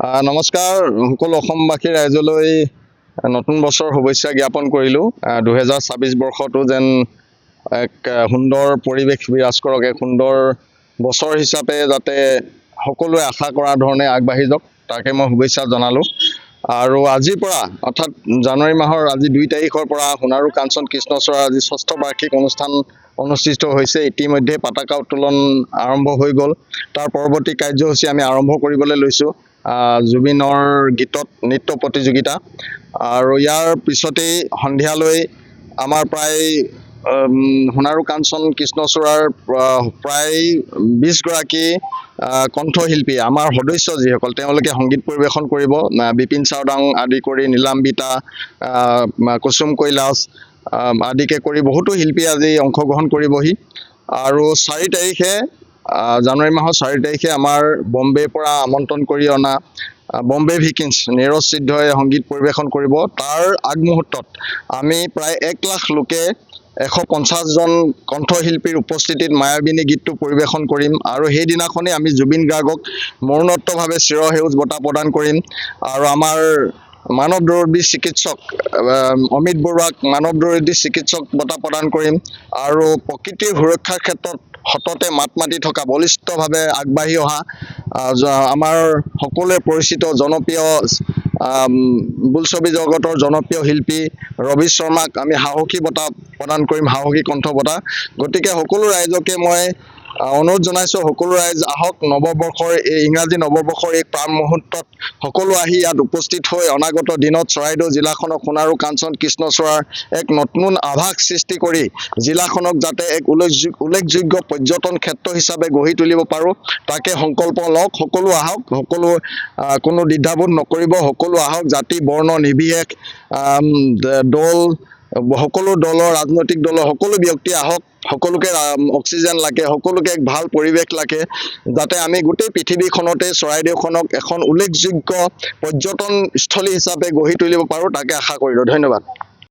নমস্কাৰ সকলো অসমবাসী ৰাইজলৈ নতুন বছৰ শুভেচ্ছা জ্ঞাপন কৰিলোঁ। 2026 বৰ্ষটো যেন এক সুন্দৰ পৰিৱেশ বিৰাজ কৰক, এক সুন্দৰ বছৰ হিচাপে যাতে সকলোৱে আশা কৰা ধৰণে আগবাঢ়ি যাওক তাকে মই শুভেচ্ছা জনালোঁ। আৰু আজিৰ পৰা অৰ্থাৎ জানুৱাৰী মাহৰ আজি 2 তাৰিখৰ পৰা সোণাৰু কাঞ্চন কৃষ্ণচূড়াৰ আজি 6ষ্ঠ বাৰ্ষিক অনুষ্ঠান অনুষ্ঠিত হৈছে। ইতিমধ্যে পতাকা উত্তোলন আৰম্ভ হৈ গ'ল। তাৰ পৰৱৰ্তী কাৰ্যসূচী আমি আৰম্ভ কৰিবলৈ লৈছোঁ। জুবিনৰ গীতত নৃত্য প্ৰতিযোগিতা আৰু ইয়াৰ পিছতেই সন্ধিয়ালৈ আমাৰ প্ৰায় সোণাৰু কাঞ্চন কৃষ্ণচূড়াৰ প্ৰায় 20 গৰাকী কণ্ঠশিল্পী আমাৰ সদস্য যিসকল তেওঁলোকে সংগীত পৰিৱেশন কৰিব। বিপিন চাওডাং আদি কৰি নীলাম্বিতা, কুসুম কৈলাশ আদিকে কৰি বহুতো শিল্পী আজি অংশগ্ৰহণ কৰিবহি। আৰু 4 তাৰিখে জানুৱাৰী মাহৰ 4 তাৰিখে আমাৰ বম্বেৰ পৰা আমন্ত্ৰণ কৰি অনা বম্বে ভিকিন্স নীৰজ সিদ্ধই সংগীত পৰিৱেশন কৰিব। তাৰ আগমুহূৰ্তত আমি প্ৰায় 1 লাখ লোকে 150 জন কণ্ঠশিল্পীৰ উপস্থিতিত মায়াবিনী গীতটো পৰিৱেশন কৰিম। আৰু সেইদিনাখনেই আমি জুবিন গাৰ্গক মৰণোত্তৰভাৱে চিৰসেউজ বঁটা প্ৰদান কৰিম। আৰু আমাৰ মানৱ দৰদী চিকিৎসক অমিত বৰুৱাক মানৱ দৰদী চিকিৎসক বঁটা প্ৰদান কৰিম। আৰু প্ৰকৃতিৰ সুৰক্ষাৰ ক্ষেত্ৰত সততে মাত মাতি থকা বলিষ্ঠভাৱে আগবাঢ়ি অহা আমাৰ সকলোৱে পৰিচিত জনপ্ৰিয় বোলছবি জগতৰ জনপ্ৰিয় শিল্পী ৰবি শৰ্মাক আমি সাহসী বঁটা প্ৰদান কৰিম, সাহসী কণ্ঠ বঁটা। গতিকে সকলো ৰাইজকে মই অনুৰোধ জনাইছোঁ, সকলো ৰাইজ আহক। নৱবৰ্ষৰ এই ইংৰাজী নৱবৰ্ষৰ এই প্ৰাণ মুহূৰ্তত সকলো আহি ইয়াত উপস্থিত হৈ অনাগত দিনত চৰাইদেউ জিলাখনক সোণাৰু কাঞ্চন কৃষ্ণচূড়াৰ এক নতুন আভাস সৃষ্টি কৰি জিলাখনক যাতে এক উল্লেখযোগ্য পৰ্যটন ক্ষেত্ৰ হিচাপে গঢ়ি তুলিব পাৰোঁ তাকে সংকল্প লওক। সকলো আহক, সকলো কোনো দ্বিধাবোধ নকৰিব, সকলো আহক। জাতি বৰ্ণ নিৰ্বিশেষ দল, সকলো দলৰ ৰাজনৈতিক দলৰ সকলো ব্যক্তি আহক। সকলোকে অক্সিজেন লাগে, সকলোকে এক ভাল পৰিৱেশ লাগে যাতে আমি গোটেই পৃথিৱীখনতে চৰাইদেউখনক এখন উল্লেখযোগ্য পৰ্যটনস্থলী হিচাপে গঢ়ি তুলিব পাৰোঁ তাকে আশা কৰিলোঁ। ধন্যবাদ।